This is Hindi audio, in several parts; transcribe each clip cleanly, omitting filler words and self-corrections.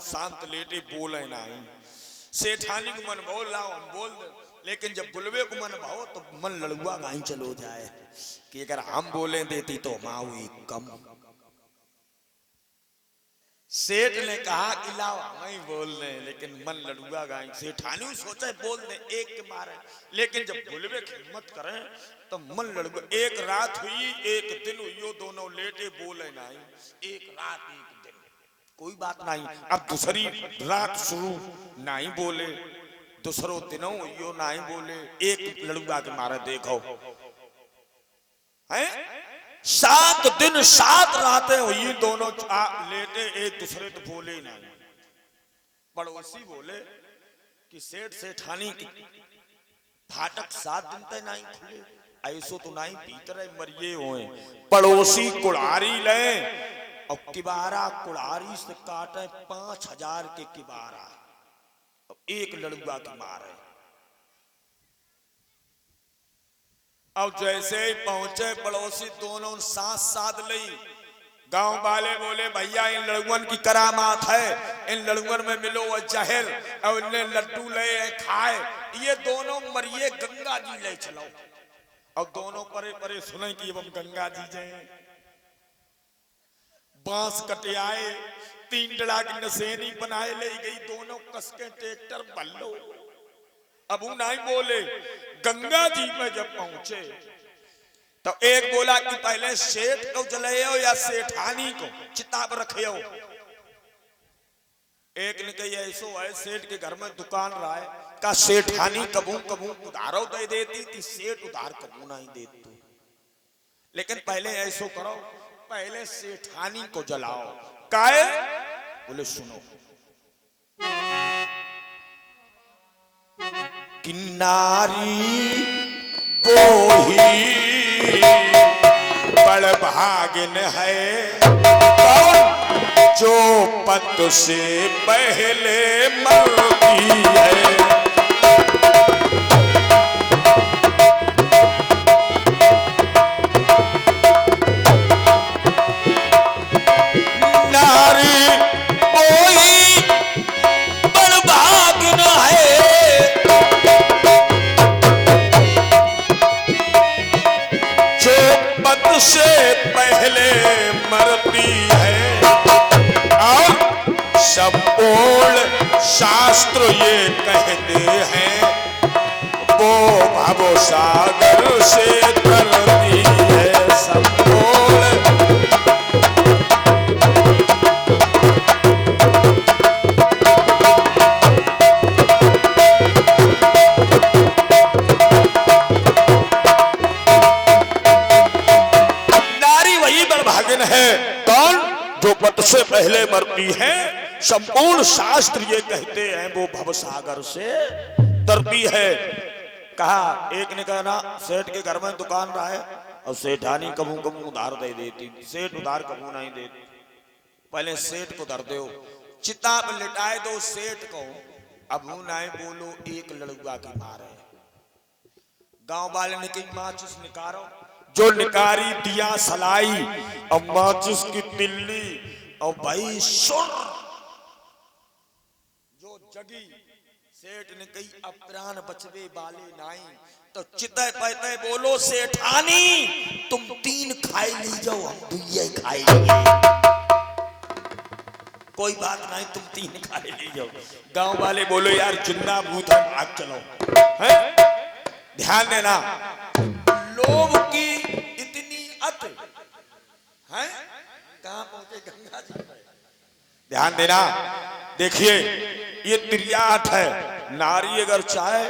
शांत लेटे बोले नहीं। सेठानी को मन बोल रहा हम बोल दे, लेकिन जब बुलवे को मन भाव तो मन लड़ुआ गाई चलो जाए कि अगर हम बोले देती तो माँ हुई कम। सेठ ने कहा कि लाओ नहीं बोल रहे, लेकिन मन लड़ुआ गाई। सेठानी सोचा बोल दे एक के मारे, लेकिन जब बुलवे की हिम्मत करें तो मन लड़ुआ। एक रात हुई एक दिन हुई, यो दोनों लेटे बोले नहीं। एक रात एक दिन कोई बात नहीं, अब दूसरी रात शुरू नहीं बोले, दूसरों दिनों यो नहीं बोले। एक लड़ुआ के मारे देखो हैं 7 दिन 7 रातें हुई, दोनों लेटे एक दूसरे तो बोले नहीं। पड़ोसी बोले कि सेठ सेठानी की फाटक 7 दिन तक नहीं खुले, ऐसो तो नहीं भीतर मरिए हुए। पड़ोसी कुल्हाड़ी ले और किबारा कुल्हाड़ी से काटे 5000 के किबारा, एक लड़ुआ की मारे। अब जैसे ही पहुंचे पड़ोसी दोनों सांस साध ली। गांव वाले बोले भैया इन लड़ुअन की करामात है, इन लड़ुअन में मिलो वो जहर और इन्हें लड्डू ले खाए, ये दोनों मरिए गंगा जी ले चलो। और दोनों परे परे सुने कि हम गंगा जी जाए। बांस कटे आए, 3 डला की नसेनी बनाए ले गई, दोनों कसके ट्रैक्टर बल्लो। अब वो नहीं बोले। गंगा जी में जब पहुंचे तो एक बोला कि पहले सेठ को जलाओ या सेठानी को चिता पर रखियो। एक ने कही ऐसो है सेठ के घर में दुकान रहा है, का सेठानी कबू कबू उधारो दे देती थी, सेठ उधार कबू नहीं देती। लेकिन पहले ऐसो करो, पहले सेठानी को जलाओ। काहे? बोले सुनो कि नारी बोही बड़ भागिन है, जो पत से पहले मरती है। से पहले मरती है और संपूर्ण शास्त्र ये कहते हैं वो भव सागर से तरती है। संपूर्ण है कौन? जो पत से पहले मरती है। संपूर्ण शास्त्र ये कहते हैं वो भवसागर से तरती है। कहा एक ने कहा ना सेठ के घर में दुकान रहा है और सेठानी कबू कबू उधार दे देती, सेठ उधार कबू नहीं देती। पहले सेठ को धर दो, चिता पर लिटाए दो सेठ को। अब वो नहीं बोलो एक लड़ुआ की मारे। गांव वाले ने कही माचिस निकालो, जो निकारी दिया सलाई और माचिस की तिल्ली और भाई सुर जो जगी। सेठ ने कही अब प्राण बचवे वाले नहीं तो चिते पहते बोलो सेठानी तुम 3 खाई ली जाओ, हम 2 खाई लिए। कोई बात नहीं तुम 3 खाई ली जाओ। गांव वाले बोलो यार जिंदा भूत है, भाग चलो। है ध्यान देना, लोभ की इतनी अत है। कहां पहुंचे? गंगा जी में। ध्यान देना, देखिए ये त्रियाट है। नारी अगर चाहे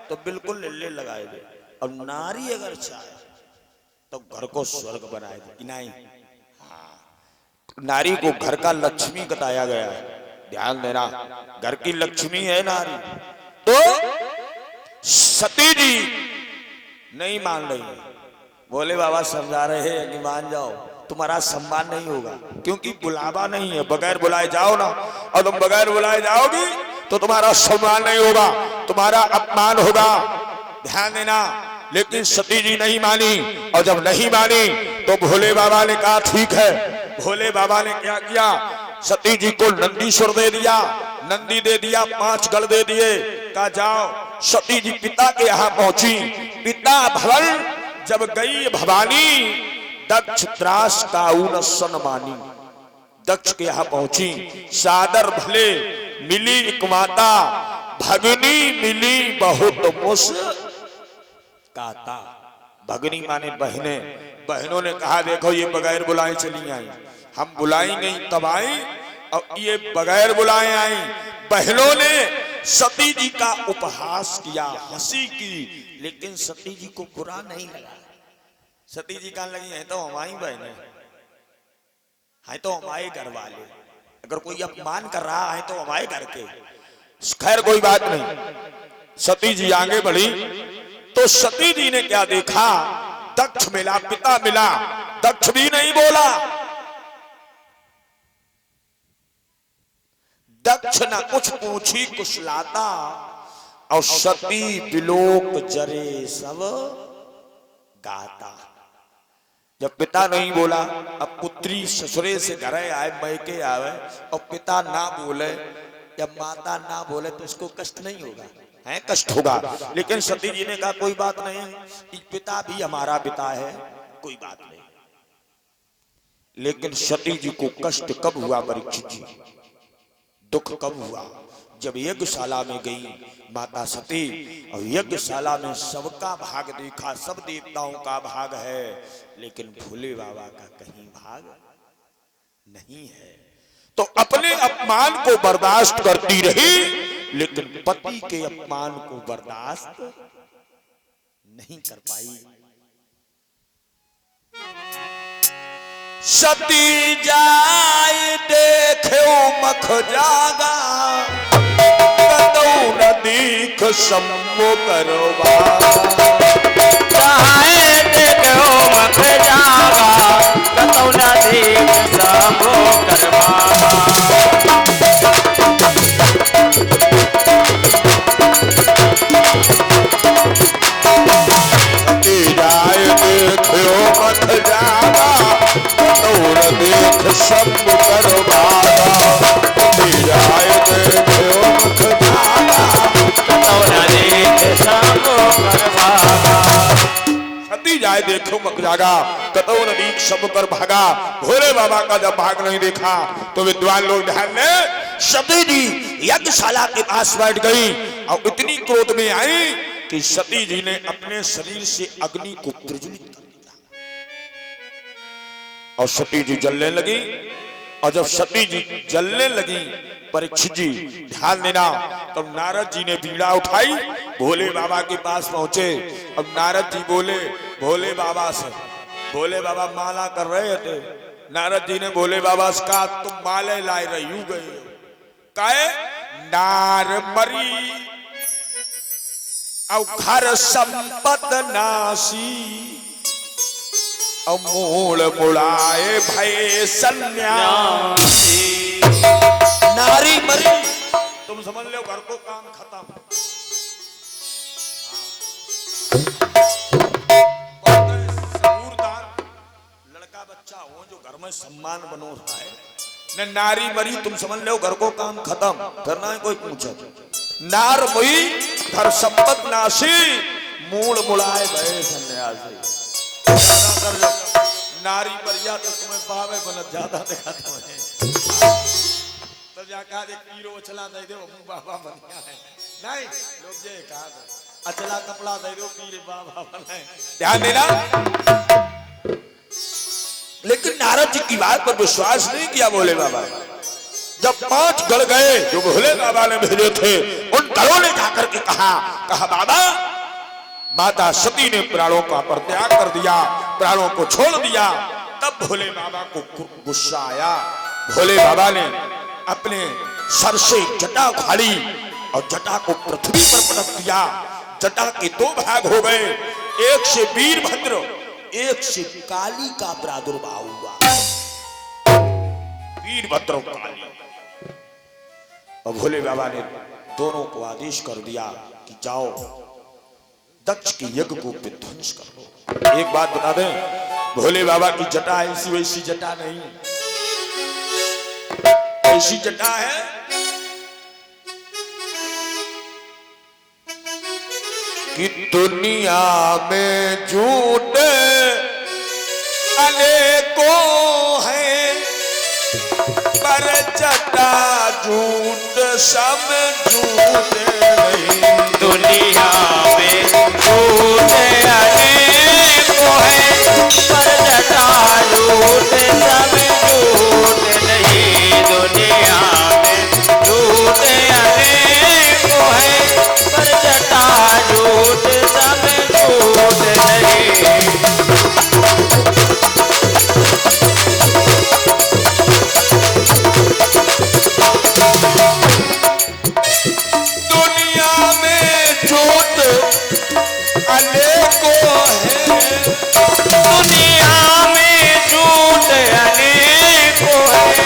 तो बिल्कुल लिल्ले लगाए दे, और नारी अगर चाहे तो घर को स्वर्ग बनाए दे। नहीं, नारी को घर का लक्ष्मी बताया गया है। ध्यान देना, घर की लक्ष्मी है नारी। तो सती जी नहीं मान रही, बोले बाबा समझा रहे हैं कि मान जाओ, तुम्हारा सम्मान नहीं होगा क्योंकि बुलावा नहीं है। बगैर बुलाए जाओ ना, और तुम बगैर बुलाए जाओगी तो तुम्हारा सम्मान नहीं होगा, तुम्हारा अपमान होगा। ध्यान देना, लेकिन सती जी नहीं मानी, और जब नहीं मानी तो भोले बाबा ने कहा ठीक है। भोले बाबा ने क्या किया? सती जी को नंदीश्वर दे दिया, नंदी दे दिया, 5 गढ़ दे दिए। कहा जाओ। सती जी पिता के यहां पहुंची। पिता भवन जब गई भवानी, दक्ष त्रास का उन मानी। दक्ष के यहां पहुंची, सादर भले मिली एक माता, भगनी मिली बहुत मुस्काता। भगनी माने बहने। बहनों ने कहा देखो ये बगैर बुलाए चली आई, हम बुलाई नहीं तब आई और ये बगैर बुलाए आई। बहनों ने सती जी का उपहास किया, हंसी की, लेकिन सती जी को बुरा नहीं लगा। सती जी कहने लगी है तो हमारी बहने है, तो हमारे घर वाले, अगर कोई अपमान कर रहा है तो हमारे घर के, खैर कोई बात नहीं। सती जी आगे बढ़ी तो सती जी ने क्या देखा, दक्ष मिला, पिता मिला। दक्ष भी नहीं बोला, दक्ष न कुछ पूछी कुशलाता, और सती बिलोक जरे सब गाता। जब पिता नहीं बोला, अब पुत्री ससुरे से घर आए, मैके आवे, और पिता ना बोले या माता ना बोले तो उसको कष्ट नहीं होगा, है कष्ट होगा। लेकिन सती जी ने कहा कोई बात नहीं, पिता भी हमारा पिता है, कोई बात नहीं। लेकिन सती जी को कष्ट कब हुआ परीक्षित जी, दुख कब हुआ, जब यज्ञशाला में गई माता सती, और यज्ञशाला में सबका भाग देखा, सब देवताओं का भाग है, लेकिन भोले बाबा का कहीं भाग नहीं है। तो अपने अपमान को बर्दाश्त करती रही, लेकिन पति के अपमान को बर्दाश्त नहीं कर पाई। सती जाय देखे मख जागा, कतौ न दीख सम्मो करवा। जाय देखे मख जागा, कतौ न दीख सम्मो करवा। देख सब सती जाए देखो मक जागा, कतौ न दीख सब कर भागा। भोले बाबा का जब भाग नहीं देखा तो विद्वान लोग ध्यान में, सती जी यज्ञशाला के पास बैठ गई और इतनी क्रोध में आई कि सती जी ने अपने शरीर से अग्नि को प्रज्वलित कर दिया और सती जी जलने लगी। और जब सती जी जलने लगी, परीक्षित जी ध्यान देना, तब नारद जी ने बीड़ा उठाई, भोले बाबा के पास पहुंचे। अब नारद जी बोले भोले बाबा से, भोले बाबा माला कर रहे थे। नारद जी ने भोले बाबा से कहा तुम माले लाए रही हूं गए काहे, नार मरी और घर संपत नासी, और मूल मुड़ाए भय सन्यासी। नारी मरी, तुम समझ लो घर को काम खत्म। सबूरदार लड़का बच्चा हो जो घर में सम्मान बनो रहा है, न नारी मरी, तुम समझ लो घर को काम खत्म। फिर ना कोई पूछे, नार मरी घर संपत नासी, मूल मुड़ाए भय सन्यासी। नारी मरिया तो तुम्हें बावे बनत ज्यादा देखा तुम्हें, तो जाका दे कीरो चला दे दो बाबा बन गया है। नहीं लोग ये कहा अचला कपड़ा दे दो पीरे बाबा बने, ध्यान देना। लेकिन नारद जी की बात पर विश्वास नहीं किया भोले बाबा। जब 5 गढ़ गए जो भोले बाबा ने भेजे थे, उन गढ़ों ने जाकर के कहा बाबा, माता सती ने प्राणों का परित्याग कर दिया, प्राणों को छोड़ दिया। तब भोले बाबा को गुस्सा आया। भोले बाबा ने अपने सर से जटा उखाड़ी और जटा को पृथ्वी पर पटक दिया। जटा के 2 भाग हो गए, एक से वीरभद्र, एक से काली का प्रादुर्भाव हुआ। वीरभद्र काली। और भोले बाबा ने दोनों को आदेश कर दिया कि जाओ दक्ष के यज्ञ को विध्वंस कर लो। एक बात बता दें, भोले बाबा की जटा ऐसी वैसी जटा नहीं, कैसी जटा है? कि दुनिया में झूठ अनेकों हैं, पर जटा झूठ सब झूठ नहीं। दुनिया में झूठ अनेकों हैं, पर जटा झूठ सब झूठ नहीं। दुनिया में झूठ अनेकों हैं, पर जटा झूठ सब झूठ नहीं। दुनिया में झूठ अनेकों हैं, दुनिया में झूठ अनेकों हैं,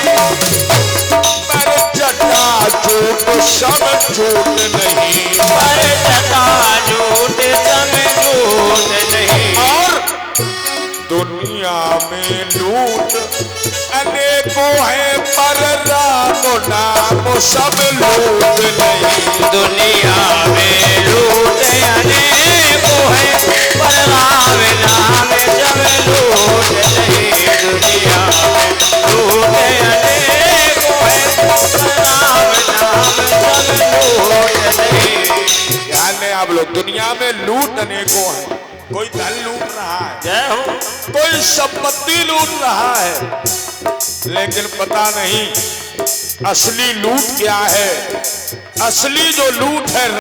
पर जटा झूठ सब झूठ नहीं। पर जटा झूठ सब झूठ नहीं। और दुनिया में लूट अनेकों हैं, पर राम नाम सब लूट नहीं। दुनिया में लूट अनेकों हैं, पर राम नाम सब लूट नहीं। दुनिया में लूट अनेकों हैं, पर राम नाम सब लूट नहीं। ध्यान दें आप लोग, दुनिया में लूट अनेकों हैं। कोई धन लूट रहा है, जय हो। कोई संपत्ति लूट रहा है, लेकिन पता नहीं असली लूट क्या है। असली जो लूट है